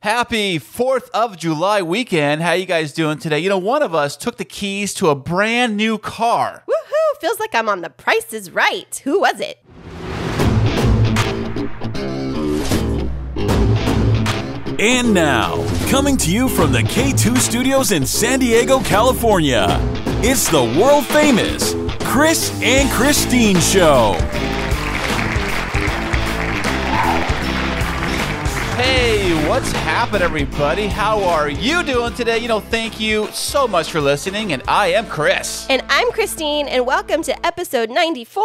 Happy 4th of July weekend. How you guys doing today? You know, one of us took the keys to a brand new car. Woohoo! Feels like I'm on The Price is Right. Who was it? And now, coming to you from the K2 studios in San Diego, California, it's the world-famous Chris and Kristine Show. Hey, what's happening, everybody? How are you doing today? You know, thank you so much for listening, and I am Chris. And I'm Kristine, and welcome to episode 94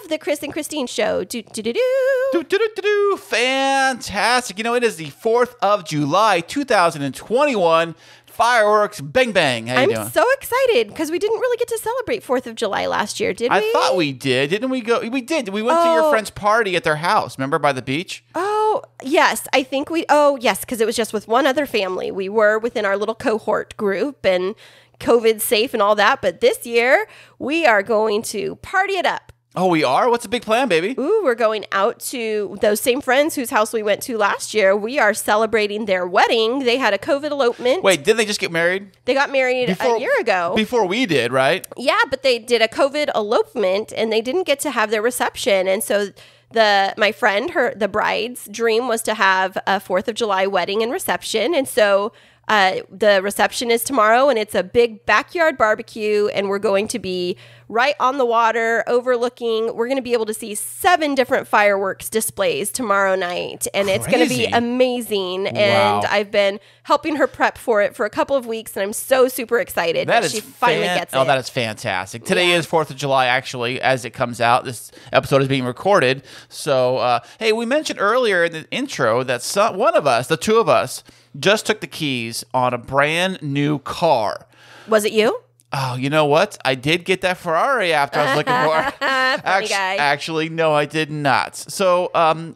of the Chris and Kristine Show. Do-do-do-do-do. Fantastic. You know, it is the 4th of July, 2021. Fireworks, bang, bang. How you doing? I'm so excited because we didn't really get to celebrate 4th of July last year, did we? I thought we did. Didn't we go? We did. We went to your friend's party at their house. Remember, by the beach? Oh, yes. I think yes, because it was just with one other family. We were within our little cohort group and COVID safe and all that. But this year, we are going to party it up. Oh, we are? What's the big plan, baby? Ooh, we're going out to those same friends whose house we went to last year. We are celebrating their wedding. They had a COVID elopement. Wait, didn't they just get married? They got married a year ago. Before we did, right? Yeah, but they did a COVID elopement, and they didn't get to have their reception. And so my friend, the bride's dream was to have a 4th of July wedding and reception. And so the reception is tomorrow, and it's a big backyard barbecue, and we're going to be right on the water overlooking. We're going to be able to see 7 different fireworks displays tomorrow night, and it's going to be amazing. Wow. And I've been helping her prep for it for a couple of weeks, and I'm so super excited that she finally gets it. Oh, that is fantastic. Today is 4th of July, actually, as it comes out. This episode is being recorded. So, hey, we mentioned earlier in the intro that one of us, the two of us, just took the keys on a brand new car. Was it you? Oh, you know what? I did get that Ferrari after I was looking for it. Funny guy. Actually, no, I did not. So,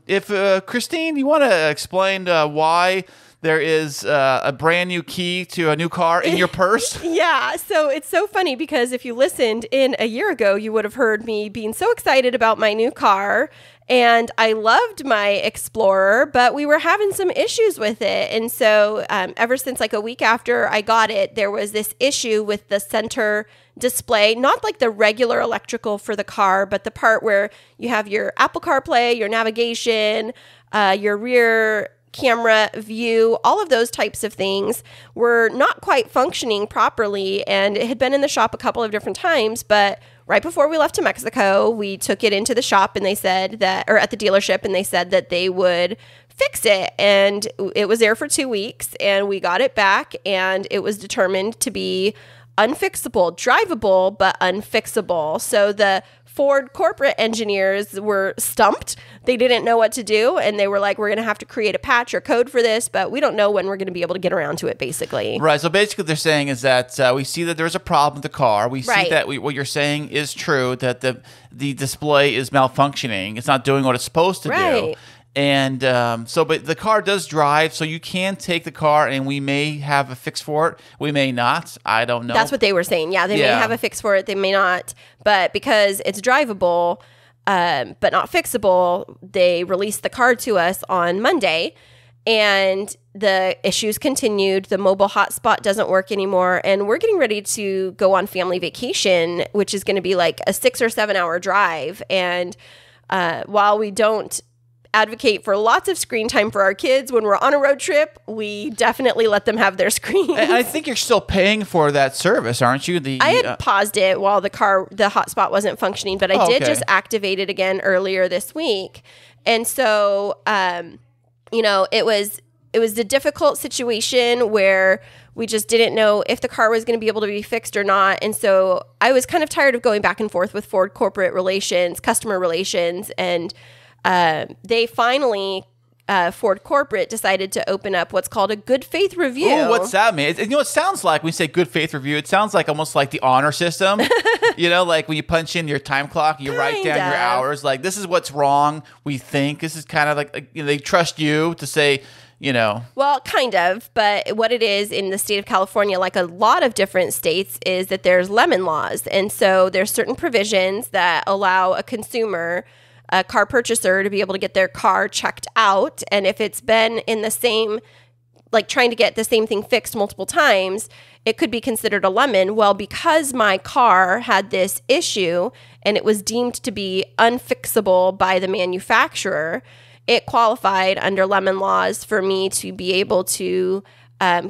if Kristine, you want to explain why there is a brand new key to a new car in your purse? Yeah, so it's so funny because if you listened in a year ago, you would have heard me being so excited about my new car. And I loved my Explorer, but we were having some issues with it. And so ever since like a week after I got it, there was this issue with the center display, not like the regular electrical for the car, but the part where you have your Apple CarPlay, your navigation, your rear camera view, all of those types of things were not quite functioning properly. And it had been in the shop a couple of different times, but right before we left to Mexico, we took it into the shop and they said that, or at the dealership, and they said that they would fix it. And it was there for 2 weeks, and we got it back, and it was determined to be unfixable, drivable, but unfixable. So the Ford corporate engineers were stumped. They didn't know what to do, and they were like, we're going to have to create a patch or code for this, but we don't know when we're going to be able to get around to it, basically. Right. So basically what they're saying is that we see that there's a problem with the car. We see that what you're saying is true, that the display is malfunctioning. It's not doing what it's supposed to do. And but the car does drive, so you can take the car, and we may have a fix for it. We may not. I don't know. That's what they were saying. Yeah, they may have a fix for it. They may not. But because it's drivable, but not fixable, they released the car to us on Monday, and the issues continued. The mobile hotspot doesn't work anymore, and we're getting ready to go on family vacation, which is going to be like a 6 or 7 hour drive. And while we don't advocate for lots of screen time for our kids when we're on a road trip, we definitely let them have their screens. And I think you're still paying for that service, aren't you? I had paused it while the hotspot wasn't functioning, but I did just activate it again earlier this week. And so, it was a difficult situation where we just didn't know if the car was going to be able to be fixed or not. And so I was kind of tired of going back and forth with Ford corporate relations, customer relations, and they finally, Ford Corporate decided to open up what's called a good faith review. Ooh, what's that mean? You know, it sounds like when you say good faith review, it sounds like almost like the honor system. You know, like when you punch in your time clock, you write down your hours. Like, this is what's wrong, we think. This is kind of like they trust you to say, Well, kind of. But what it is in the state of California, like a lot of different states, is that there's lemon laws. And so there's certain provisions that allow a consumer, a car purchaser, to be able to get their car checked out. And if it's been in the same like trying to get the same thing fixed multiple times, it could be considered a lemon. Well, because my car had this issue and it was deemed to be unfixable by the manufacturer, it qualified under lemon laws for me to be able to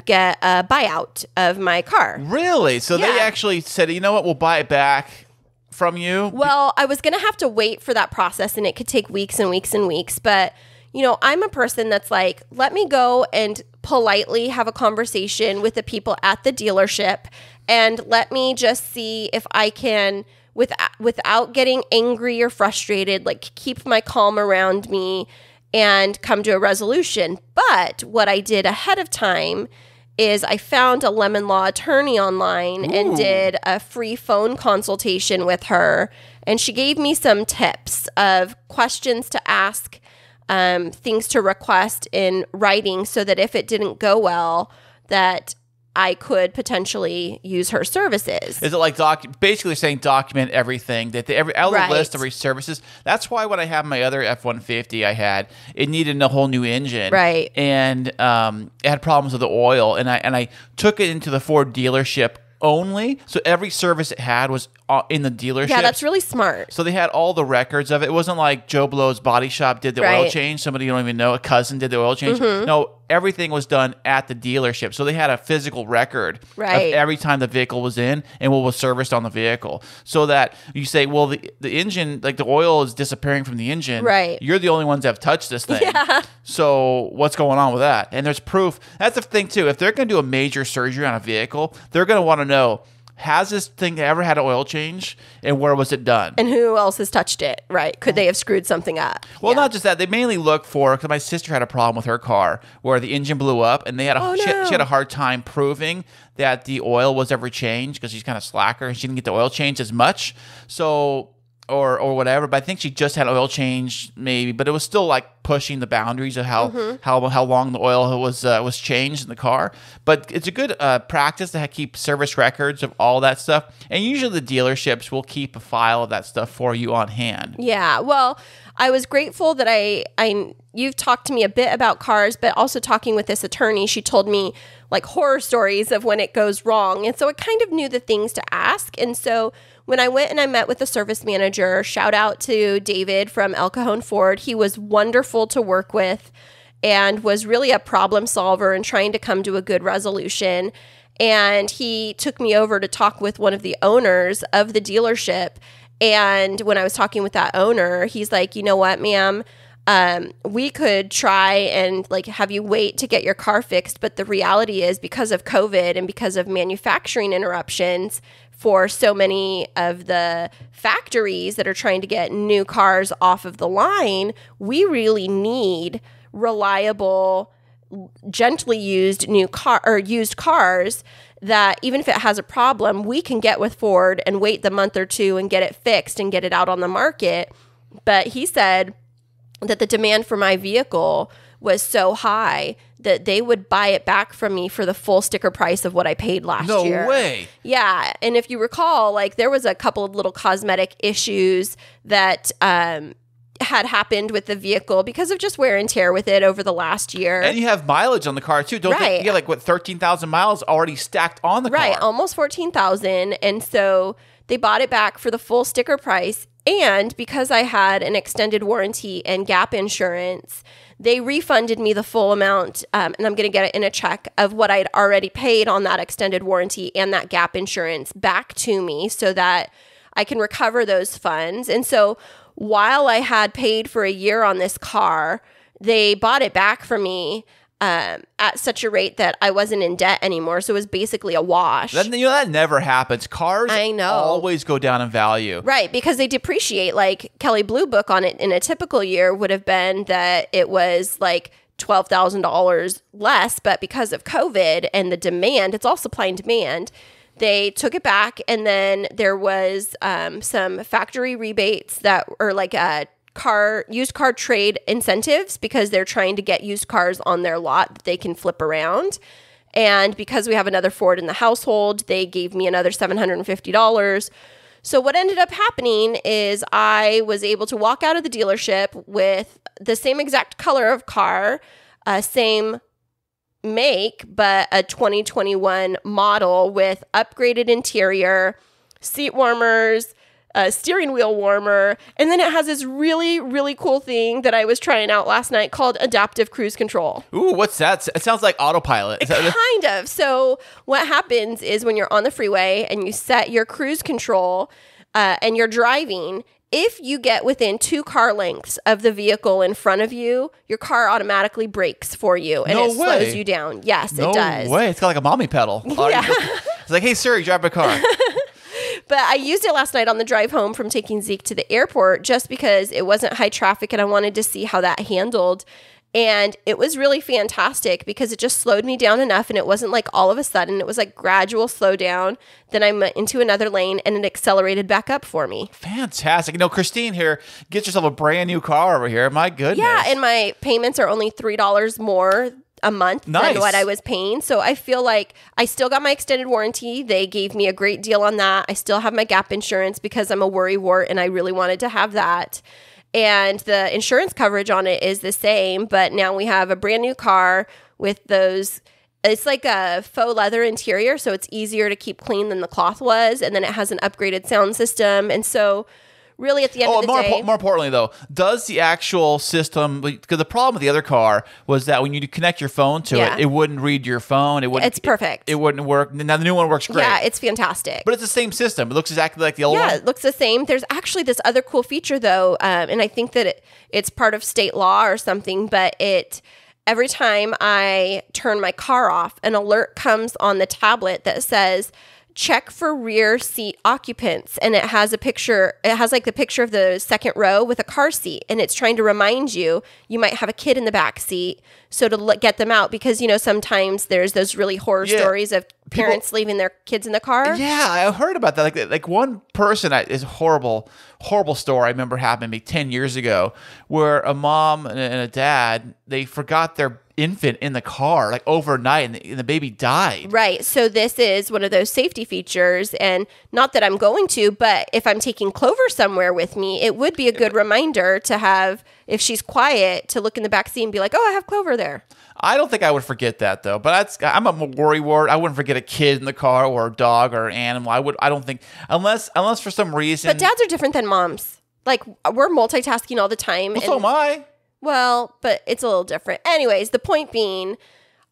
get a buyout of my car. Really? So they actually said, you know what, we'll buy it back from you? Well, I was going to have to wait for that process, and it could take weeks and weeks and weeks. But, you know, I'm a person that's like, let me go and politely have a conversation with the people at the dealership, and let me just see if I can, without getting angry or frustrated, like keep my calm around me and come to a resolution. But what I did ahead of time is I found a lemon law attorney online and did a free phone consultation with her. And she gave me some tips of questions to ask, things to request in writing so that if it didn't go well, that I could potentially use her services. Is it like basically saying document everything that every list of services? That's why when I have my other F-150 I had, it needed a whole new engine, right? And it had problems with the oil, and I took it into the Ford dealership only, so every service it had was in the dealership. Yeah, that's really smart. So they had all the records of it. It wasn't like Joe Blow's body shop did the oil change. Somebody you don't even know, a cousin did the oil change. No, everything was done at the dealership. So they had a physical record of every time the vehicle was in and what was serviced on the vehicle. So that you say, well, the engine, like the oil is disappearing from the engine. Right. You're the only ones that have touched this thing. Yeah. So what's going on with that? And there's proof. That's the thing too. If they're going to do a major surgery on a vehicle, they're going to want to know, has this thing ever had an oil change, and where was it done? And who else has touched it, right? Could they have screwed something up? Well, not just that. They mainly look for, because my sister had a problem with her car where the engine blew up, and they had she had a hard time proving that the oil was ever changed because she's kind of slacker and she didn't get the oil changed as much. So, or whatever. But I think she just had oil change maybe, but it was still like pushing the boundaries of how long the oil was changed in the car. But it's a good practice to keep service records of all that stuff. And usually the dealerships will keep a file of that stuff for you on hand. Yeah. Well, I was grateful that you've talked to me a bit about cars, but also talking with this attorney, she told me like horror stories of when it goes wrong. And so I kind of knew the things to ask. And so when I went and I met with the service manager, shout out to David from El Cajon Ford. He was wonderful to work with and was really a problem solver and trying to come to a good resolution. And he took me over to talk with one of the owners of the dealership. And when I was talking with that owner, he's like, you know what, ma'am, we could try and like have you wait to get your car fixed. But the reality is, because of COVID and because of manufacturing interruptions for so many of the factories that are trying to get new cars off of the line, we really need reliable, gently used used cars that even if it has a problem, we can get with Ford and wait the month or two and get it fixed and get it out on the market. But he said that the demand for my vehicle was so high that they would buy it back from me for the full sticker price of what I paid last year. No way. Yeah. And if you recall, like there was a couple of little cosmetic issues that had happened with the vehicle because of just wear and tear with it over the last year. And you have mileage on the car too. Don't you get like 13,000 miles already stacked on the car? Right, almost 14,000. And so they bought it back for the full sticker price. And because I had an extended warranty and gap insurance, they refunded me the full amount, and I'm going to get it in a check, of what I'd already paid on that extended warranty and that gap insurance back to me so that I can recover those funds. And so while I had paid for a year on this car, they bought it back for me at such a rate that I wasn't in debt anymore. So it was basically a wash. That never happens. Cars always go down in value. Right, because they depreciate. Like Kelley Blue Book on it in a typical year would have been that it was like $12,000 less. But because of COVID and the demand, it's all supply and demand, they took it back. And then there was some factory rebates that are like used car trade incentives because they're trying to get used cars on their lot that they can flip around. And because we have another Ford in the household, they gave me another $750. So what ended up happening is I was able to walk out of the dealership with the same exact color of car, same make, but a 2021 model with upgraded interior, seat warmers, a steering wheel warmer, and then it has this really, really cool thing that I was trying out last night called adaptive cruise control. Ooh, what's that? It sounds like autopilot. Kind of. So what happens is when you're on the freeway and you set your cruise control and you're driving, if you get within 2 car lengths of the vehicle in front of you, your car automatically brakes for you and it slows you down. Yes, it does. No way. It's got like a mommy pedal. Yeah. It's like, hey, Siri, drive my car. But I used it last night on the drive home from taking Zeke to the airport just because it wasn't high traffic and I wanted to see how that handled. And it was really fantastic because it just slowed me down enough and it wasn't like all of a sudden. It was like gradual slow down. Then I went into another lane and it accelerated back up for me. Fantastic. You know, Kristine here gets herself a brand new car over here. My goodness. Yeah, and my payments are only $3 more a month than what I was paying. So I feel like I still got my extended warranty. They gave me a great deal on that. I still have my gap insurance because I'm a worrywart and I really wanted to have that. And the insurance coverage on it is the same, but now we have a brand new car with those. It's like a faux leather interior, so it's easier to keep clean than the cloth was. And then it has an upgraded sound system. And so really, at the end of the day... More importantly, though, does the actual system... Because the problem with the other car was that when you connect your phone to it, it wouldn't read your phone. It's perfect. It wouldn't work. Now, the new one works great. Yeah, it's fantastic. But it's the same system. It looks exactly like the old one. Yeah, it looks the same. There's actually this other cool feature, though, and I think that it's part of state law or something, but every time I turn my car off, an alert comes on the tablet that says... check for rear seat occupants. And it has a picture. It has like the picture of the second row with a car seat. And it's trying to remind you might have a kid in the back seat. So to get them out, because, sometimes there's those really horror stories of parents leaving their kids in the car. Yeah, I heard about that. Like one person is horrible story I remember happened to me 10 years ago where a mom and a dad, they forgot their infant in the car like overnight and the baby died. Right. So this is one of those safety features, and not that I'm going to, but if I'm taking Clover somewhere with me, it would be a good reminder to have, if she's quiet, to look in the back seat and be like, oh, I have Clover there. I don't think I would forget that though, but I'm a worrywart. I wouldn't forget a kid in the car or a dog or an animal. I don't think unless for some reason. But dads are different than moms. Like we're multitasking all the time. Well, so am I. Well, but it's a little different. Anyways, the point being,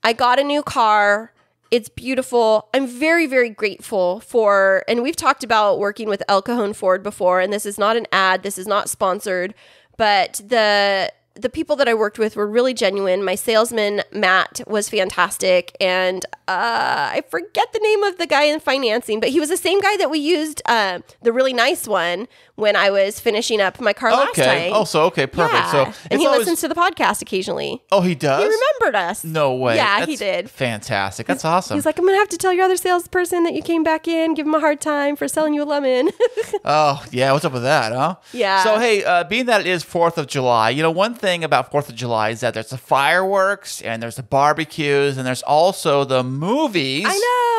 I got a new car. It's beautiful. I'm very, very grateful for, and we've talked about working with El Cajon Ford before, and this is not an ad. This is not sponsored, but the people that I worked with were really genuine. My salesman, Matt, was fantastic. And I forget the name of the guy in financing, but he was the same guy that we used, the really nice one, when I was finishing up my car last time. Oh, so, okay, perfect. Yeah. So and he listens to the podcast occasionally. Oh, he does? He remembered us. No way. Yeah, he did. Fantastic. That's awesome. He's like, I'm going to have to tell your other salesperson that you came back in, give him a hard time for selling you a lemon. Oh, yeah. What's up with that, huh? Yeah. So, hey, being that it is 4th of July, one thing about 4th of July is that there's the fireworks and there's the barbecues and there's also the movies. I know.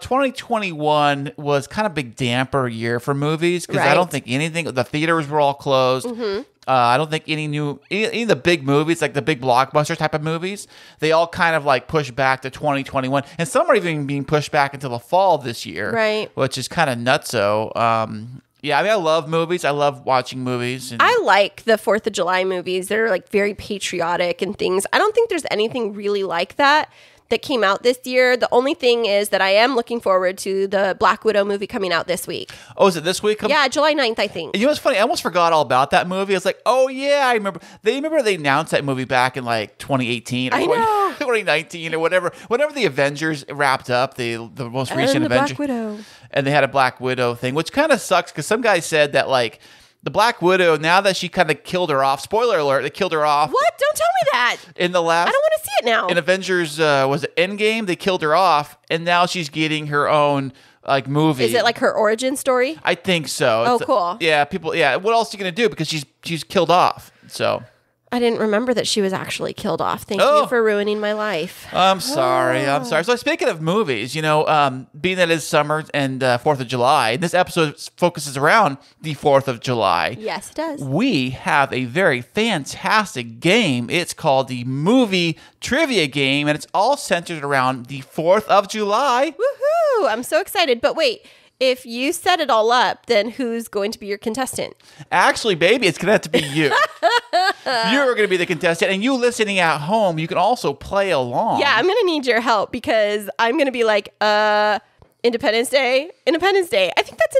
2021 was kind of a big damper year for movies because I don't think the theaters were all closed. Mm-hmm. I don't think any of the big movies, like the big blockbuster type of movies, they all kind of like pushed back to 2021. And some are even being pushed back until the fall of this year. Right. Which is kind of nutso. Yeah, I love movies. I love watching movies. And I like the 4th of July movies. They're like very patriotic and things. I don't think there's anything really like that came out this year. The only thing is that I am looking forward to the Black Widow movie coming out this week. Oh, is it this week? Yeah, July 9th, I think. You know what's funny? I almost forgot all about that movie. I was like, oh, yeah, I remember. They announced that movie back in like 2018 or 2019 or whatever. Whenever the Avengers wrapped up, the most recent Avengers. Black Widow. And they had a Black Widow thing, which kind of sucks because some guy said that like, the Black Widow, now that she kind of killed her off, spoiler alert, they killed her off. What? Don't tell me that. In the last... I don't want to see it now. In Avengers, was it Endgame? They killed her off, and now she's getting her own like movie. Is it like her origin story? I think so. Oh, cool. Yeah, what else are you going to do? Because she's killed off, so... I didn't remember that she was actually killed off. Thank you for ruining my life. I'm sorry. So speaking of movies, being that it's summer and 4th of July, this episode focuses around the 4th of July. Yes, it does. We have a very fantastic game. It's called the Movie Trivia Game, and it's all centered around the 4th of July. Woohoo! I'm so excited. But wait. If you set it all up, then who's going to be your contestant? Actually, baby, it's going to have to be you. You're going to be the contestant. And you listening at home, you can also play along. Yeah, I'm going to need your help because I'm going to be like, Independence Day. I think that's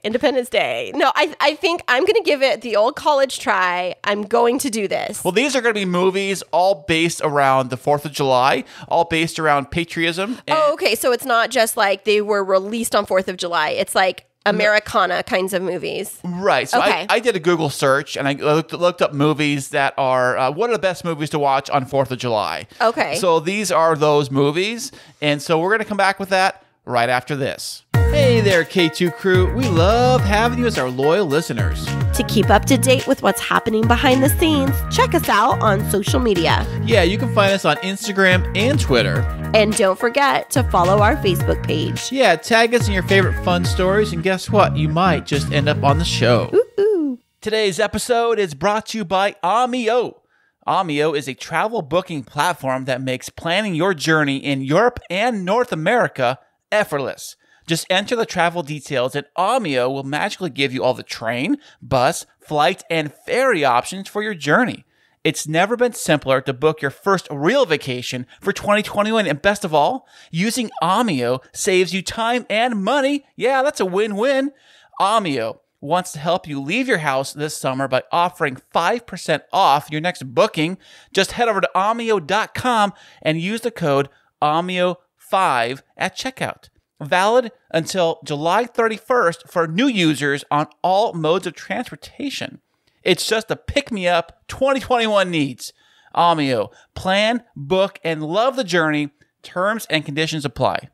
Independence Day. No, I think I'm going to give it the old college try. I'm going to do this. Well, these are going to be movies all based around the 4th of July, all based around patriotism. Okay. So it's not just like they were released on 4th of July. It's like Americana kinds of movies. Right. So okay. I did a Google search and I looked up movies that are, what are the best movies to watch on 4th of July? Okay. So these are those movies. And so we're going to come back with that right after this. Hey there, K2 crew. We love having you as our loyal listeners. To keep up to date with what's happening behind the scenes, check us out on social media. Yeah, you can find us on Instagram and Twitter. And don't forget to follow our Facebook page. Yeah, tag us in your favorite fun stories, and guess what? You might just end up on the show. Ooh. Today's episode is brought to you by Omio. Omio is a travel booking platform that makes planning your journey in Europe and North America effortless. Just enter the travel details and Omio will magically give you all the train, bus, flight, and ferry options for your journey. It's never been simpler to book your first real vacation for 2021, and best of all, using Omio saves you time and money. Yeah, that's a win-win. Omio wants to help you leave your house this summer by offering 5% off your next booking. Just head over to Omio.com and use the code OMIO5 at checkout. Valid until July 31st for new users on all modes of transportation. It's just a pick-me-up 2021 needs. Omio. Plan, book, and love the journey. Terms and conditions apply.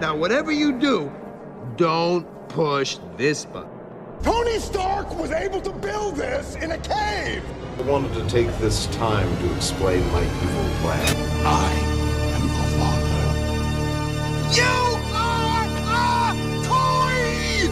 Now, whatever you do, don't push this button. Tony Stark was able to build this in a cave. I wanted to take this time to explain my evil plan. I am your father. You are a toy!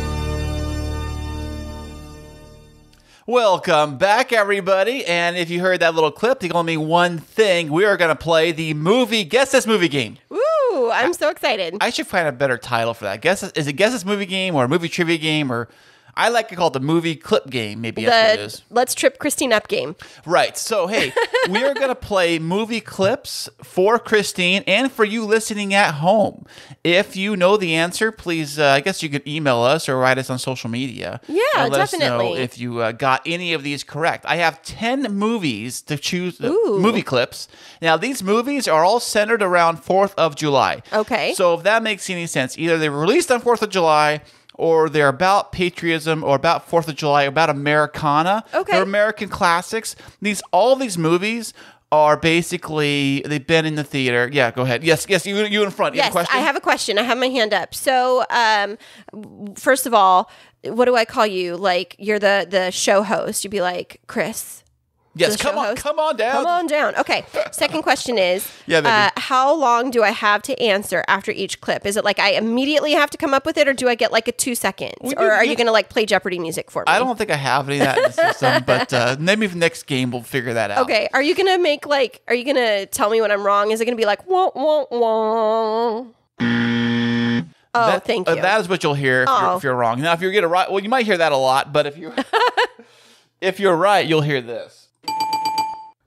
Welcome back, everybody. And if you heard that little clip, it only mean one thing. We are going to play the movie Guess This Movie Game. Ooh, I'm so excited. I should find a better title for that. Is it Guess This Movie Game or Movie Trivia Game, or I like to call it the Movie Clip Game. Maybe that's what it is. Let's trip Kristine up game. Right. So, hey, we are going to play movie clips for Kristine and for you listening at home. If you know the answer, please, I guess you could email us or write us on social media. Yeah, and let definitely. us know if you got any of these correct. I have 10 movies to choose, movie clips. Now, these movies are all centered around 4th of July. Okay. So, if that makes any sense, either they were released on 4th of July, or they're about patriotism, or about 4th of July, or about Americana. Okay. They're American classics. All these movies are basically, they've been in the theater. Yeah, go ahead. Yes, you in front. You yes, have a question? I have a question. I have my hand up. So, first of all, what do I call you? Like, you're the show host. You'd be like, Chris. Yes, come on down. Come on down. Okay. Second question is, yeah, baby. How long do I have to answer after each clip? Is it like I immediately have to come up with it, or do I get like a 2 seconds? Or are you going to like play Jeopardy music for me? I don't think I have any of that in the system, but maybe for the next game we'll figure that out. Okay. Are you going to tell me when I'm wrong? Is it going to be like, wah, wah, wah? Oh, thank you. That is what you'll hear if you're wrong. Now, if you get it right, well, you might hear that a lot, but if you're right, you'll hear this.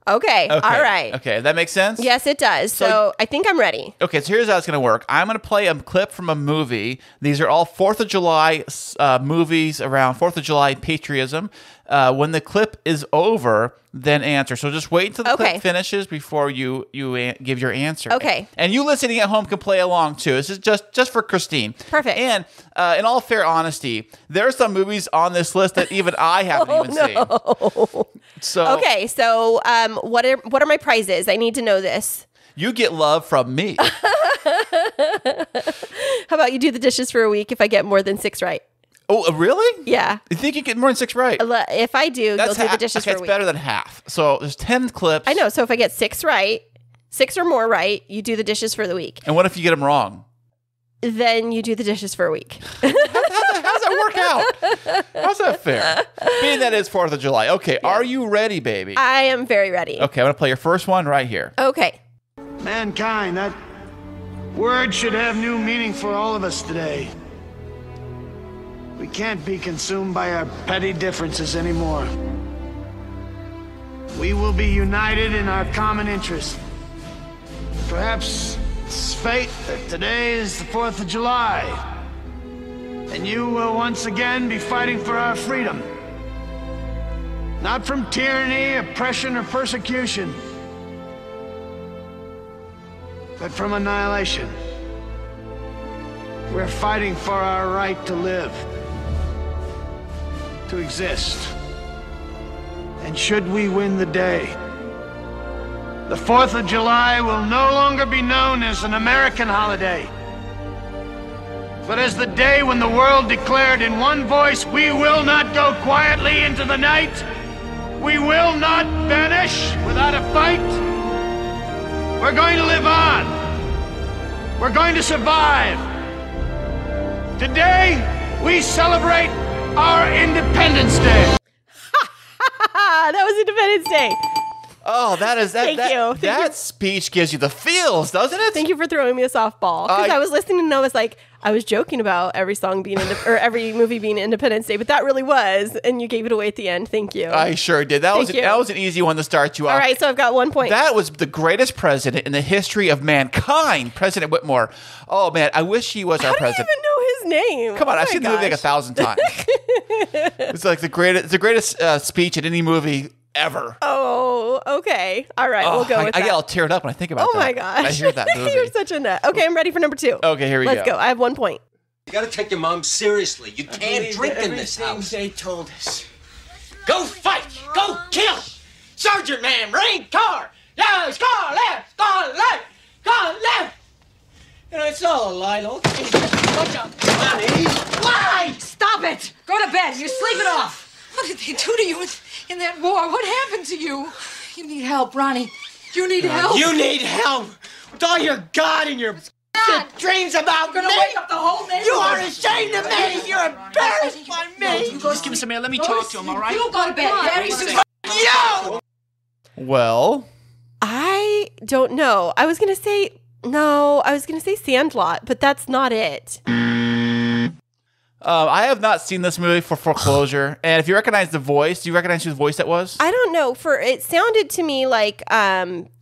Okay. All right. Okay. That makes sense? Yes, it does. So I think I'm ready. Okay. So here's how it's going to work. I'm going to play a clip from a movie. These are all 4th of July movies around 4th of July patriotism. When the clip is over, then answer. So just wait until the clip finishes before you give your answer. Okay. And you listening at home can play along too. This is just for Kristine. Perfect. And in all fair honesty, there are some movies on this list that even I haven't even seen. So okay. So what are my prizes? I need to know this. You get love from me. How about you do the dishes for a week if I get more than 6 right? Oh, really? Yeah. You think you get more than 6 right? If I do, you'll do the dishes for a That's week. better than half. So there's 10 clips. I know. So if I get 6 right, 6 or more right, you do the dishes for the week. And what if you get them wrong? Then you do the dishes for a week. How's that work out? How's that fair? Being that it's 4th of July. Okay, are you ready, baby? I am very ready. Okay, I'm going to play your first one right here. Okay. Mankind, that word should have new meaning for all of us today. We can't be consumed by our petty differences anymore. We will be united in our common interest. Perhaps it's fate that today is the 4th of July, and you will once again be fighting for our freedom. Not from tyranny, oppression, or persecution, but from annihilation. We're fighting for our right to live, to exist. And should we win the day, the 4th of July will no longer be known as an American holiday, but as the day when the world declared in one voice, we will not go quietly into the night. We will not vanish without a fight. We're going to live on. We're going to survive. Today, we celebrate our Independence Day. That was Independence Day. Oh, that speech gives you the feels, doesn't it? Thank you for throwing me a softball. Because I was listening and I was like, I was joking about every song being or every movie being Independence Day, but that really was, and you gave it away at the end. Thank you. I sure did. That was an easy one to start you off. All right, so I've got 1 point. That was the greatest president in the history of mankind, President Whitmore. Oh man, I wish he was our president. I don't even know his name. Come on, I've seen the movie like 1,000 times. It's like the greatest speech in any movie ever. Oh, okay. All right, we'll go with that. I get all teared up when I think about that. Oh my gosh. I hear that movie. You're such a nut. Okay, I'm ready for number 2. Okay, here we go. Let's go. I have 1 point. You gotta take your mom seriously. You can't drink in this house. They told us. Go fight! Go kill! Sergeant man, rain car! Yes, car left! Car left! Car left! You know, it's all a lie, though. Watch out. Honey. Lie! Stop it! Go to bed. You sleep it off. What did they do to you in that war? What happened to you? You need help, Ronnie. You need help. You need help with all your God and your dreams about me. Wake up the whole neighborhood. You are ashamed of me. You're embarrassed by me. Just give him some air. Let me talk to him, all right? You go to bed. Daddy's You! Well, I don't know. I was going to say Sandlot, but that's not it. I have not seen this movie for Foreclosure. And if you recognize the voice, do you recognize whose voice that was? I don't know. It sounded to me like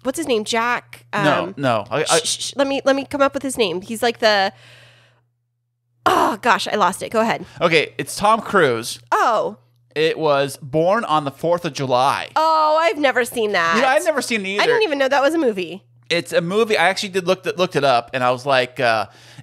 what's his name? Jack. No. Let me come up with his name. He's like the. Oh gosh, I lost it. Go ahead. Okay, it's Tom Cruise. Oh. It was Born on the 4th of July. Oh, I've never seen that. You know, I've never seen it either. I didn't even know that was a movie. It's a movie. I actually looked it up, and I was like,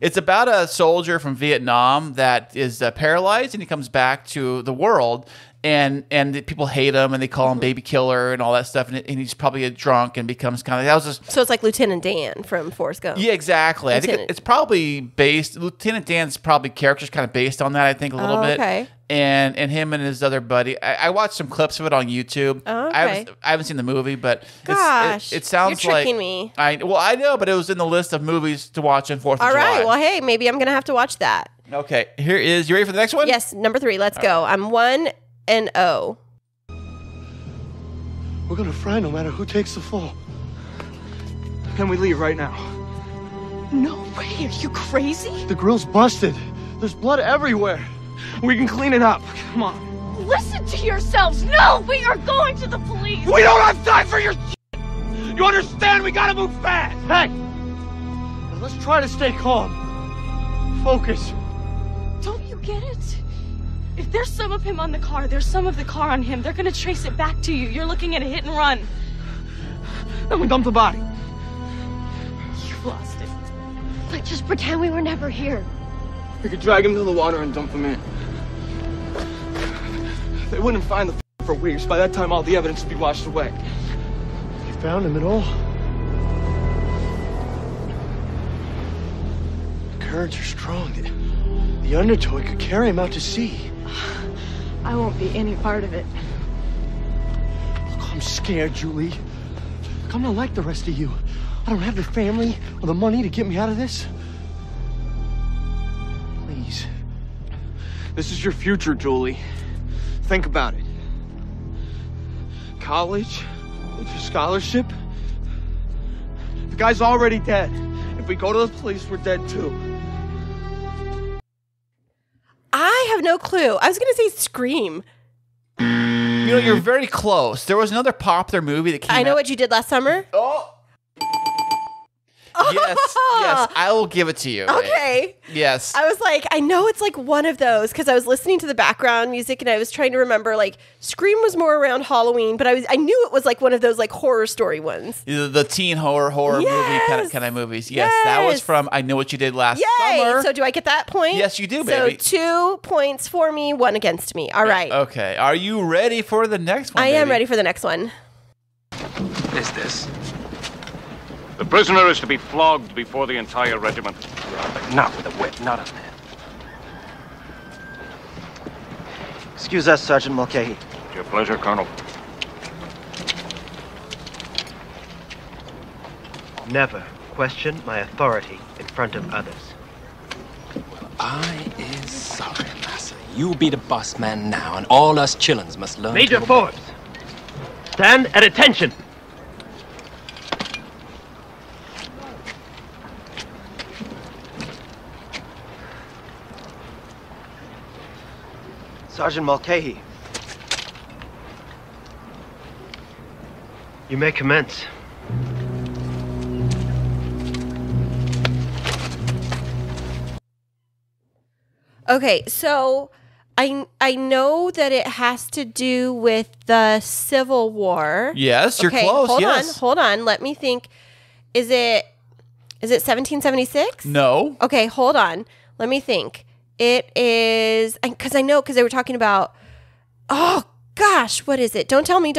it's about a soldier from Vietnam that is paralyzed, and he comes back to the world, and people hate him, and they call him Baby Killer and all that stuff, and he's probably a drunk and becomes kind of So it's like Lieutenant Dan from Forrest Gump. Yeah, exactly. I think it's probably based. Lieutenant Dan's probably character's kind of based on that. I think a little bit. Okay. And him and his other buddy. I watched some clips of it on YouTube. Oh, okay. I haven't seen the movie, but gosh, it sounds you're like tricking me. I know, but it was in the list of movies to watch on 4th of July. All right. Well, hey, maybe I'm gonna have to watch that. Okay. You ready for the next one? Yes, number 3. Let's go. Right. I'm 1-0. We're gonna fry no matter who takes the fall. Can we leave right now? No way. Are you crazy? The grill's busted. There's blood everywhere. We can clean it up. Come on. Listen to yourselves. No, we are going to the police. We don't have time for your shit. You understand? We gotta move fast. Hey! Now let's try to stay calm. Focus. Don't you get it? If there's some of him on the car, there's some of the car on him. They're gonna trace it back to you. You're looking at a hit and run. Then we dump the body. You've lost it. But just pretend we were never here. We could drag him to the water and dump him in. They wouldn't find the for weeks. By that time, all the evidence would be washed away. You found him at all? The currents are strong. The undertow could carry him out to sea. I won't be any part of it. Look, I'm scared, Julie. Look, I'm not like the rest of you. I don't have the family or the money to get me out of this. Please. This is your future, Julie. Think about it. College, with your scholarship. The guy's already dead. If we go to the police, we're dead too. I have no clue. I was going to say Scream. You know, you're very close. There was another popular movie that came out. I know what you did last summer. Oh. Yes, I will give it to you. Okay. Yes. I was like, I know it's like one of those because I was listening to the background music and I was trying to remember, like, Scream was more around Halloween, but I knew it was like one of those like horror story ones. The teen horror movie kind of movies. Yes, that was from I Know What You Did Last Summer. So do I get that point? Yes, you do, baby. So 2 points for me, 1 against me. All right. Okay. Are you ready for the next one, I am ready for the next one. What is this? The prisoner is to be flogged before the entire regiment. Not with a whip, not on that. Excuse us, Sergeant Mulcahy. It's your pleasure, Colonel. Never question my authority in front of others. I is sorry, massa. You be the boss man now, and all us chillins must learn. Major Forbes, stand at attention. Sergeant Mulcahy, you may commence. Okay, so I know that it has to do with the Civil War. Yes, you're close. Hold on. Let me think. Is it 1776? No. Okay, hold on. Let me think. It is, because they were talking about, oh gosh, what is it? Don't tell me.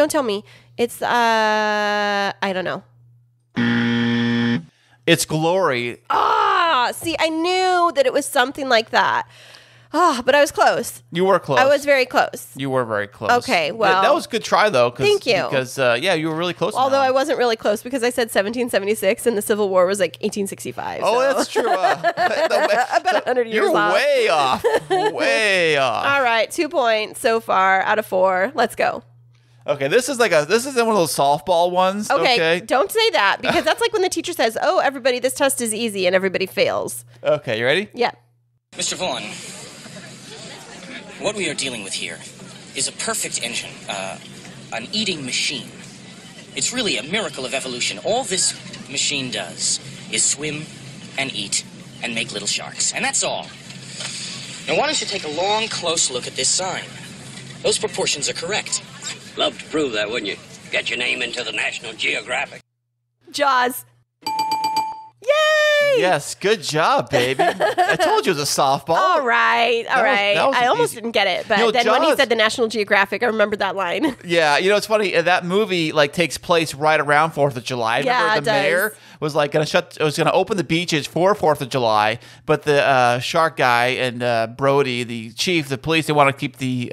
It's, I don't know. It's Glory. See, I knew that it was something like that. But I was close. You were close. I was very close. You were very close. Okay, well. That was a good try, though. Thank you. Because, you were really close. Although I wasn't really close because I said 1776 and the Civil War was like 1865. Oh, so. that's true. About 100 years off. You're way off. Way off. All right, 2 points so far out of 4. Let's go. Okay, this is one of those softball ones. Okay, don't say that because that's like when the teacher says, "Oh, everybody, this test is easy," and everybody fails. Okay, you ready? Yeah. Mr. Vaughn, what we are dealing with here is a perfect engine, an eating machine. It's really a miracle of evolution. All this machine does is swim and eat and make little sharks, and that's all. Now, why don't you take a long, close look at this sign? Those proportions are correct. Love to prove that, wouldn't you? Get your name into the National Geographic. Jaws. Yay! Yes, good job, baby. I told you it was a softball. All right. I almost didn't get it, but then when he said the National Geographic, I remembered that line. Yeah, it's funny. That movie takes place right around 4th of July. Remember the mayor was going to open the beaches for 4th of July, but the shark guy and Brody, the chief, the police, they want to keep the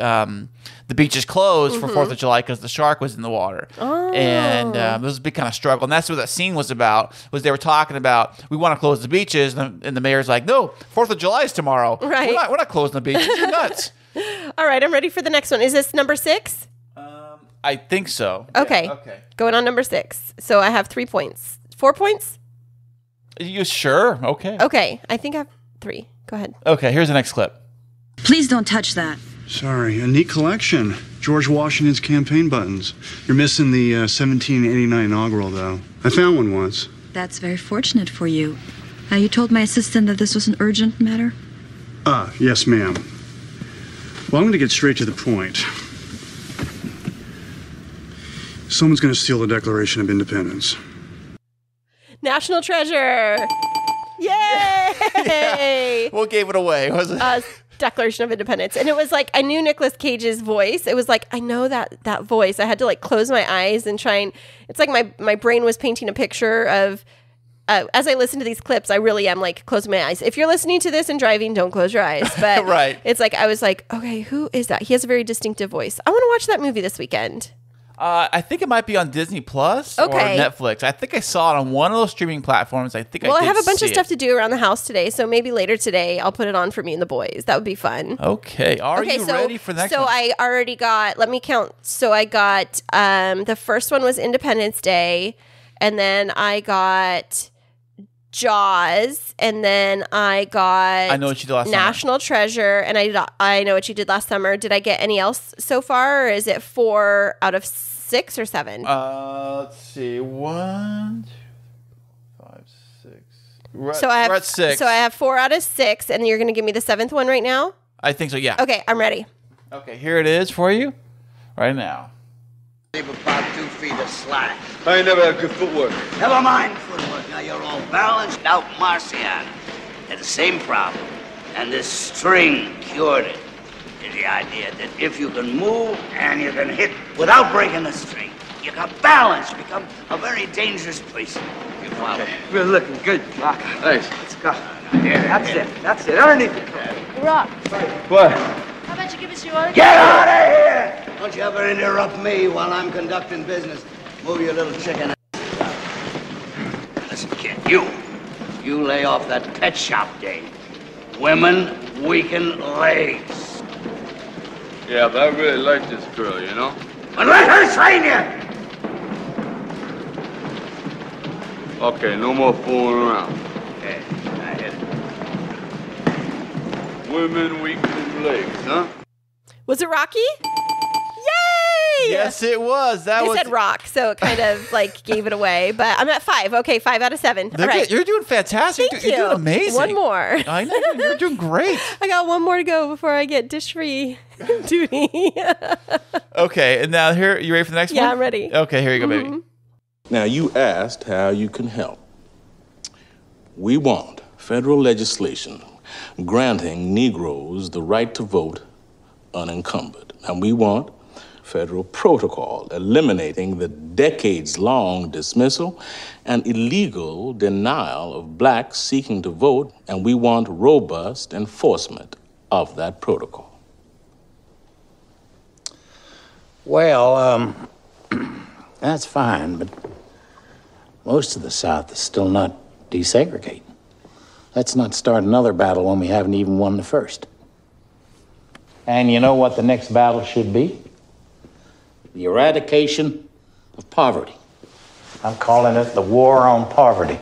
beaches closed for 4th of July because the shark was in the water. Oh. And it was a big kind of struggle. And that's what that scene was about, was they were talking about, we want to close the beaches. And the mayor's like, no, 4th of July is tomorrow. Right. We're not closing the beaches. You're nuts. All right, I'm ready for the next one. Is this number 6? I think so. Okay. Yeah, okay. Going on number 6. So I have 3 points. 4 points? You sure? Okay. Okay. I think I have 3. Go ahead. Okay, here's the next clip. Please don't touch that. Sorry, a neat collection. George Washington's campaign buttons. You're missing the 1789 inaugural, though. I found one once. That's very fortunate for you. You told my assistant that this was an urgent matter? Yes, ma'am. Well, I'm going to get straight to the point. Someone's going to steal the Declaration of Independence. National Treasure. Yay! Yeah. What gave it away? Was it? Declaration of Independence. And it was like, I knew Nicolas Cage's voice. It was like, I know that voice. I had to close my eyes and try and, it's like my brain was painting a picture of as I listen to these clips, I really am like closing my eyes. If you're listening to this and driving, don't close your eyes. But right. It's like I was like, okay, who is that? He has a very distinctive voice. I want to watch that movie this weekend. I think it might be on Disney Plus or Netflix. I think I saw it on one of those streaming platforms. I have a bunch of stuff to do around the house today, so maybe later today I'll put it on for me and the boys. That would be fun. Okay. Are you ready for the next one? So I already got, let me count. So I got, the first one was Independence Day, and then I got Jaws, and then I got I Know What You Did Last National Treasure, and I Know What You Did Last Summer. Did I get any else so far, or is it 4 out of 6 or 7? Let's see. 1, 2, 5, 6. So I we're at 6. So I have 4 out of 6, and you're going to give me the 7th one right now? I think so, yeah. Okay, I'm ready. Okay, here it is for you right now. About 2 feet of slack. I ain't never had good footwork. Never mind footwork. Now you're all balanced out, Marcian. Had the same problem, and this string cured it. Is the idea that if you can move and you can hit without breaking the string, you can balance. You become a very dangerous person. You follow? Okay. We're looking good, Doc. Thanks. Let's go. Yeah, that's it. Underneath the coat. Rock, What? how about you give us your other... Get out of here! Don't you ever interrupt me while I'm conducting business. Move your little chicken. Listen, kid, you lay off that pet shop day. Women weaken legs. Yeah, but I really like this girl, you know? But let her train you! Okay, no more fooling around. Okay, I hit it. Women weakening legs, huh? Was it Rocky? Yay! Yes, it was. They said rock, so it kind of like gave it away. But I'm at 5. Okay, 5 out of 7. All right. You're doing fantastic. Thank You're doing amazing. One more. I know. You're doing great. I got one more to go before I get dish-free duty. Okay, and now here, you ready for the next one? Yeah, I'm ready. Okay, here you go, baby. Now, you asked how you can help. We want federal legislation granting Negroes the right to vote unencumbered. And we want federal protocol eliminating the decades-long dismissal and illegal denial of blacks seeking to vote, and we want robust enforcement of that protocol. Well, that's fine, but most of the South is still not desegregating. Let's not start another battle when we haven't even won the first. And you know what the next battle should be? The eradication of poverty. I'm calling it the war on poverty.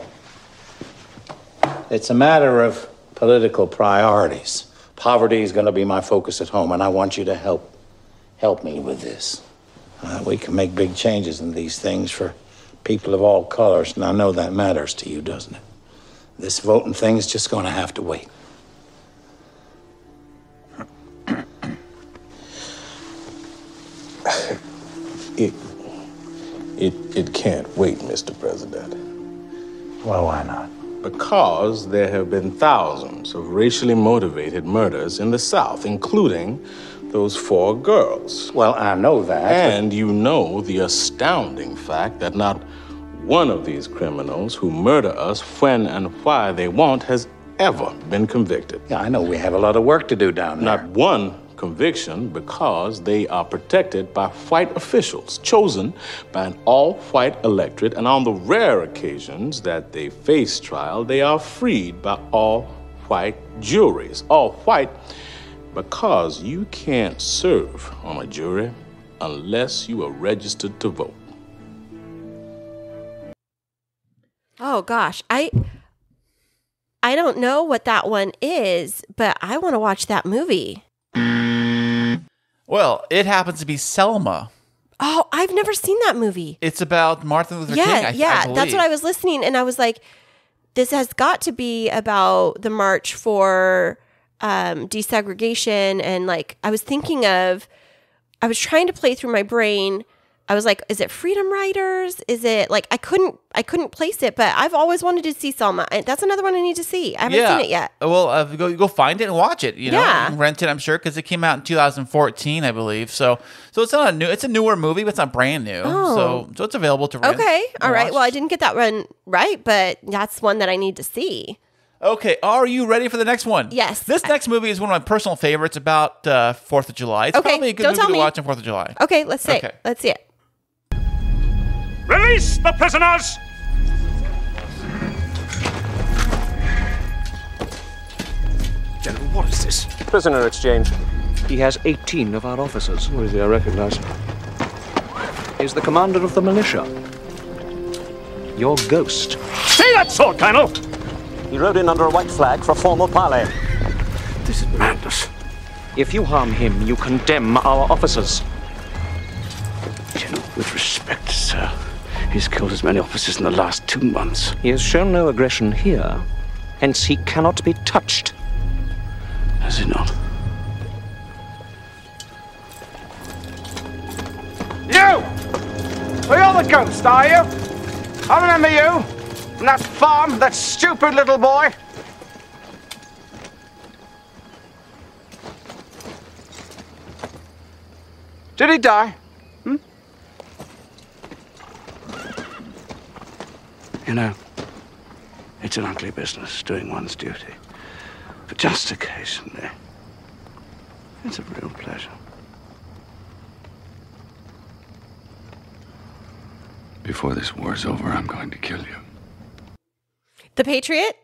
It's a matter of political priorities. Poverty is going to be my focus at home, and I want you to help me with this. We can make big changes in these things for people of all colors, and I know that matters to you, doesn't it? This voting thing is just going to have to wait. It can't wait, Mr. President. Well, why not? Because there have been thousands of racially motivated murders in the South, including those 4 girls. Well, I know that. And you know the astounding fact that not one of these criminals who murder us when and why they want has ever been convicted. Yeah, I know we have a lot of work to do down there. Not one conviction, because they are protected by white officials chosen by an all-white electorate, and on the rare occasions that they face trial, they are freed by all-white juries. All-white because you can't serve on a jury unless you are registered to vote. Oh gosh, I don't know what that one is, but I want to watch that movie. Well, it happens to be Selma. Oh, I've never seen that movie. It's about Martin Luther King, I that's what I was listening, and I was like, this has got to be about the march for desegregation, and like I was trying to play through my brain I was like, is it Freedom Riders? Is it like I couldn't place it, but I've always wanted to see Selma. That's another one I need to see. I haven't seen it yet. Well, go find it and watch it. You know, you can rent it. I'm sure because it came out in 2014, I believe. So it's not it's a newer movie, but it's not brand new. So it's available to rent. Okay, all right. Well, I didn't get that one right, but that's one that I need to see. Okay, are you ready for the next one? Yes. This next movie is one of my personal favorites about 4th of July. It's probably a good movie to watch on 4th of July. Okay, let's see it. Let's see it. Release the prisoners! General, what is this? Prisoner exchange. He has 18 of our officers. Who is he? I recognize him. He's the commander of the militia. Your ghost. See that sword, Colonel! He rode in under a white flag for formal parley. This is madness. If you harm him, you condemn our officers. General, with respect, sir, he's killed as many officers in the last 2 months. He has shown no aggression here, hence he cannot be touched. Has he not? You! Well, you're the ghost, are you? I remember you. From that farm, that stupid little boy. Did he die? You know, it's an ugly business doing one's duty. But just occasionally, it's a real pleasure. Before this war's over, I'm going to kill you. The Patriot?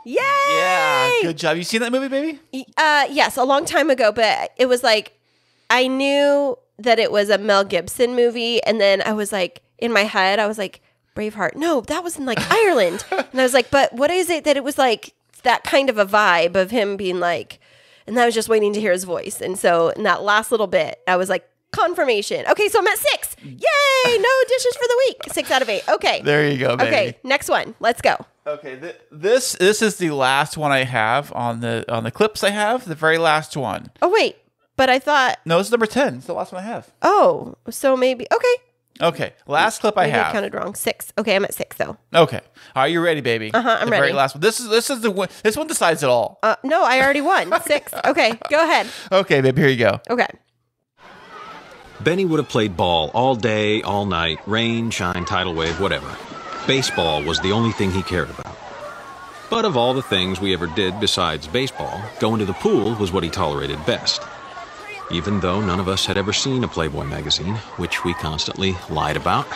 Yay! Yeah, good job. You seen that movie, baby? Yes, a long time ago, but it was like, I knew that it was a Mel Gibson movie, and then I was like, in my head, I was like, Braveheart. No, that was in like Ireland. And I was like, but what is it that it was like that kind of a vibe of him being like, and I was just waiting to hear his voice. And so in that last little bit, I was like, confirmation. Okay, so I'm at 6. Yay! No dishes for the week. 6 out of 8. Okay. There you go, baby. Okay, next one. Let's go. Okay, this is the last one I have on the clips I have. The very last one. Oh wait, but I thought no, this is number 10. It's the last one I have. Oh, so maybe Okay, last clip I have. I counted wrong. 6. Okay, I'm at 6 though. Okay, are you ready, baby? I'm ready. The very last one. This is the one. This one decides it all. No, I already won. 6. Okay, go ahead. Okay, baby, here you go. Okay. Benny would have played ball all day, all night, rain, shine, tidal wave, whatever. Baseball was the only thing he cared about. But of all the things we ever did besides baseball, going to the pool was what he tolerated best. Even though none of us had ever seen a Playboy magazine, which we constantly lied about,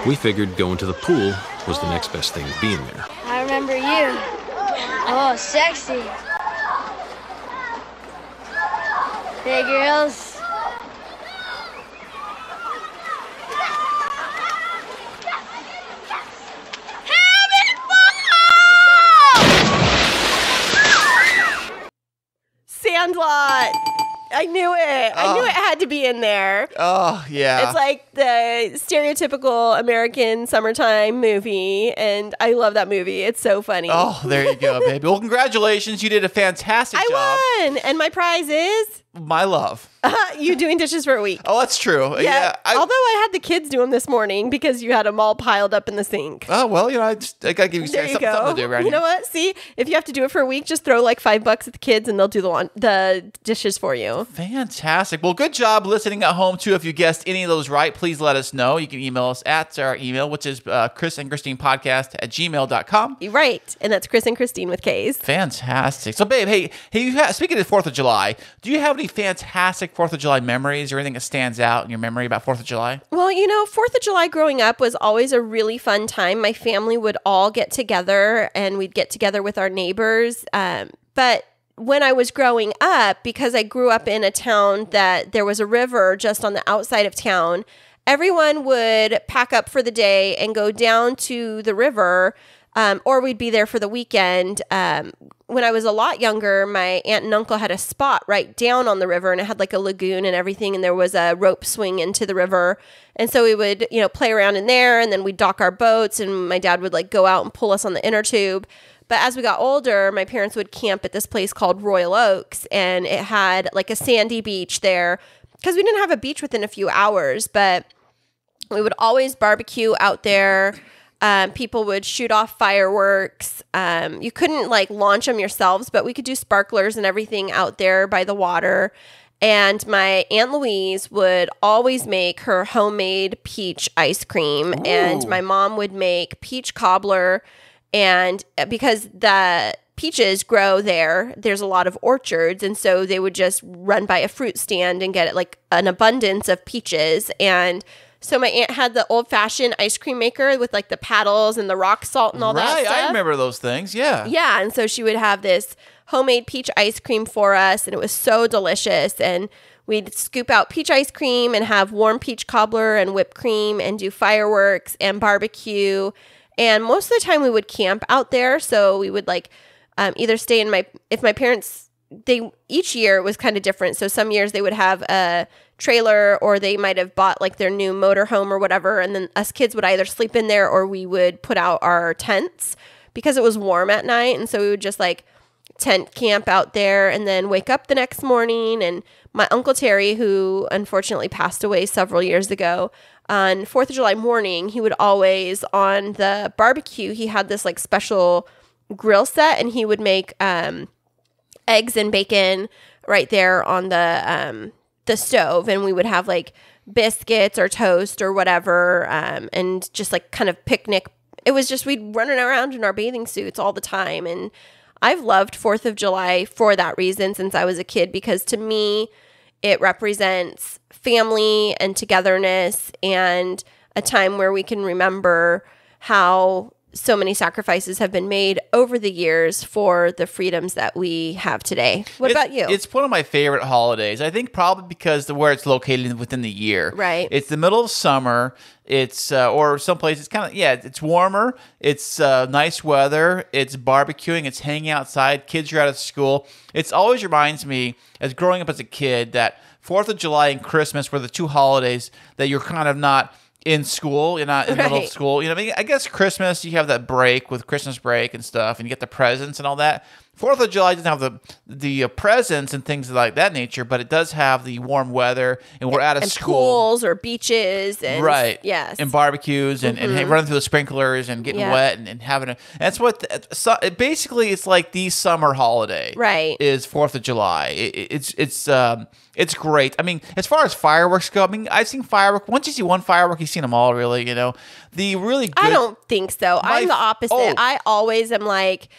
we figured going to the pool was the next best thing to being there. I remember you. Oh, sexy. Hey, girls. Sandlot. I knew it. I knew it had to be in there. Oh, yeah. It's like the stereotypical American summertime movie, and I love that movie. It's so funny. Oh, there you go, baby. Well, congratulations. You did a fantastic job. I won, and my prize is... my love. You doing dishes for a week. Oh, that's true. Yeah. Although I had the kids do them this morning because you had them all piled up in the sink. Oh, well, you know, I got to give you something to do around You know what? See, if you have to do it for a week, just throw like $5 at the kids and they'll do the dishes for you. Fantastic. Well, good job listening at home, too. If you guessed any of those right, please let us know. You can email us at our email, which is chrisandchristinepodcast@gmail.com. Right. And that's Chris and Kristine with K's. Fantastic. So, babe, hey, speaking of 4th of July, do you have any fantastic 4th of July memories or anything that stands out in your memory about 4th of July? Well, 4th of July growing up was always a really fun time. My family would all get together and we'd get together with our neighbors. But when I was growing up, because I grew up in a town that there was a river just on the outside of town, everyone would pack up for the day and go down to the river, or we'd be there for the weekend. When I was a lot younger, my aunt and uncle had a spot right down on the river, and it had like a lagoon and everything, and there was a rope swing into the river. And so we would, play around in there, and then we'd dock our boats, and my dad would like go out and pull us on the inner tube. But as we got older, my parents would camp at this place called Royal Oaks, and it had like a sandy beach there, because we didn't have a beach within a few hours, but we would always barbecue out there. People would shoot off fireworks. You couldn't like launch them yourselves, but we could do sparklers and everything out there by the water. And my Aunt Louise would always make her homemade peach ice cream. Ooh. And my mom would make peach cobbler. And because the peaches grow there's a lot of orchards. And so they would just run by a fruit stand and get like an abundance of peaches. And so my aunt had the old-fashioned ice cream maker with like the paddles and the rock salt and all that stuff. Right, I remember those things, yeah. Yeah, and so she would have this homemade peach ice cream for us, and it was so delicious. And we'd scoop out peach ice cream and have warm peach cobbler and whipped cream and do fireworks and barbecue. And most of the time we would camp out there, so we would like either stay in if my parents, each year it was kind of different. So some years they would have a trailer, or they might have bought like their new motorhome or whatever, and then us kids would either sleep in there or we would put out our tents because it was warm at night. And so we would just like tent camp out there and then wake up the next morning. And my Uncle Terry, who unfortunately passed away several years ago, on 4th of July morning, he would always, on the barbecue, he had this like special grill set, and he would make eggs and bacon right there on the stove, and we would have like biscuits or toast or whatever, and just like kind of picnic. It was just, we'd run around in our bathing suits all the time. And I've loved 4th of July for that reason since I was a kid, because to me, it represents family and togetherness and a time where we can remember how so many sacrifices have been made over the years for the freedoms that we have today. What about you? It's one of my favorite holidays. I think probably because of where it's located within the year. Right. It's the middle of summer. It's or some places kind of, it's warmer. It's nice weather. It's barbecuing. It's hanging outside. Kids are out of school. It always reminds me, as growing up as a kid, that 4th of July and Christmas were the two holidays that you're kind of not in school, you're not in the middle of school. You know, I guess Christmas, you have that break with Christmas break and stuff, and you get the presents and all that. 4th of July doesn't have the presents and things like that nature, but it does have the warm weather, and we're out of school. Pools or beaches. And, right. Yes. And barbecues and running through the sprinklers and getting wet and having a... That's what... basically, it's like the summer holiday. Right. Is 4th of July. It's great. I mean, as far as fireworks go, I mean, I've seen fireworks. Once you see one firework, you've seen them all, really, you know. The really good... I don't think so. I'm the opposite. I always am like...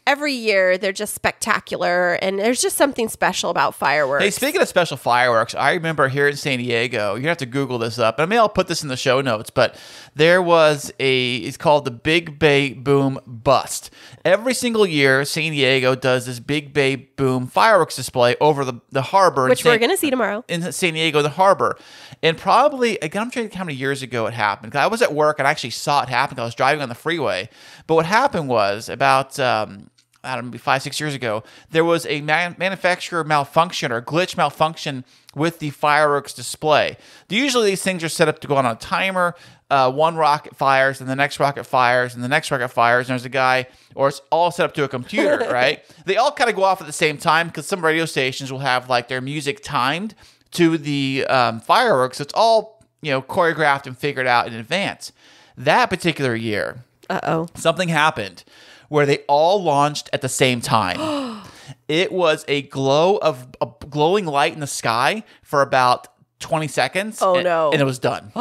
Every year, they're just spectacular, and there's just something special about fireworks. Hey, speaking of special fireworks, I remember here in San Diego, you have to Google this up, and I'll put this in the show notes, but there was it's called the Big Bay Boom Bust. Every single year, San Diego does this Big Bay Boom fireworks display over the harbor. Which we're going to see tomorrow. In San Diego, the harbor. And probably, again, I'm trying to think how many years ago it happened. 'Cause I was at work, and I actually saw it happen because I was driving on the freeway. But what happened was about... I don't know, maybe 5-6 years ago, there was a manufacturer malfunction or glitch malfunction with the fireworks display. Usually these things are set up to go on a timer. One rocket fires, and the next rocket fires, and the next rocket fires, and there's a guy, or it's all set up to a computer, right? They all kind of go off at the same time because some radio stations will have like their music timed to the fireworks. It's all, choreographed and figured out in advance. That particular year, something happened where they all launched at the same time. It was a glowing light in the sky for about 20 seconds. Oh, no. And it was done.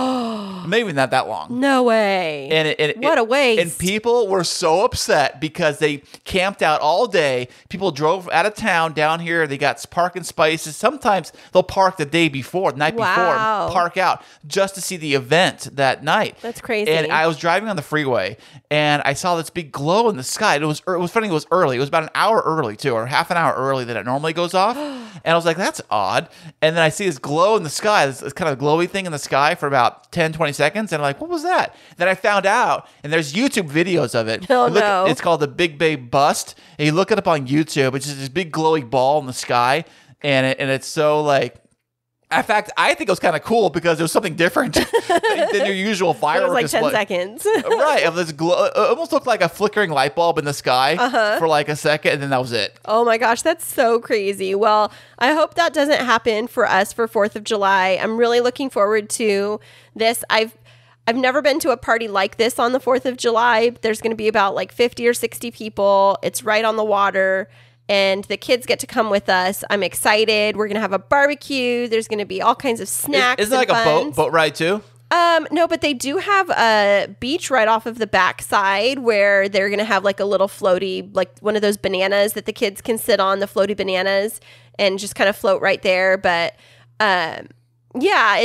Maybe not that long. No way. What a waste. And people were so upset because they camped out all day. People drove out of town down here. They got parking spaces. Sometimes they'll park the day before, the night before, and park out just to see the event that night. That's crazy. And I was driving on the freeway, and I saw this big glow in the sky. It was funny. It was early. It was about an hour early, too, or half an hour early than it normally goes off. And I was like, that's odd. And then I see this glow in the sky, this kind of glowy thing in the sky for about 10, 20 seconds. And I'm like, what was that? Then I found out, and there's YouTube videos of it. No. It's called the Big Bay Bust. And you look it up on YouTube. It's just this big glowy ball in the sky. And it's so like... In fact, I think it was kind of cool because it was something different than your usual firework. It was like display. 10 seconds. Right. Of this glow, it almost looked like a flickering light bulb in the sky for like a second, and then that was it. Oh my gosh, that's so crazy. Well, I hope that doesn't happen for us for 4th of July. I'm really looking forward to this. I've never been to a party like this on the 4th of July. There's going to be about like 50 or 60 people. It's right on the water. And the kids get to come with us. I'm excited. We're going to have a barbecue. There's going to be all kinds of snacks. Isn't it like a boat ride too? No, but they do have a beach right off of the backside where they're going to have like a little floaty, like one of those bananas that the kids can sit on, the floaty bananas, and just kind of float right there. But yeah,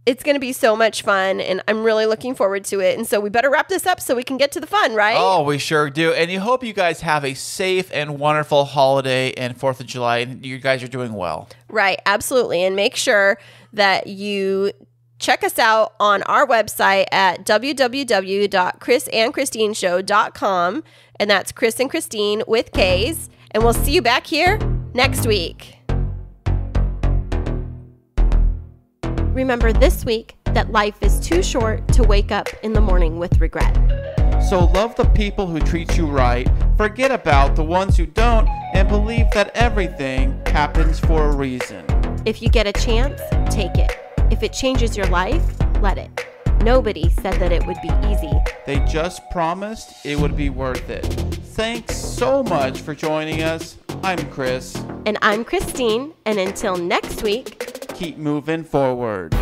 it's going to be so much fun, and I'm really looking forward to it. And so we better wrap this up so we can get to the fun, right? Oh, we sure do. And you hope you guys have a safe and wonderful holiday and 4th of July, and you guys are doing well. Right, absolutely. And make sure that you check us out on our website at www.chrisandchristineshow.com, and that's Chris and Kristine with K's. And we'll see you back here next week. Remember this week that life is too short to wake up in the morning with regret. So love the people who treat you right, forget about the ones who don't, and believe that everything happens for a reason. If you get a chance, take it. If it changes your life, let it. Nobody said that it would be easy. They just promised it would be worth it. Thanks so much for joining us. I'm Chris. And I'm Kristine. And until next week, keep moving forward.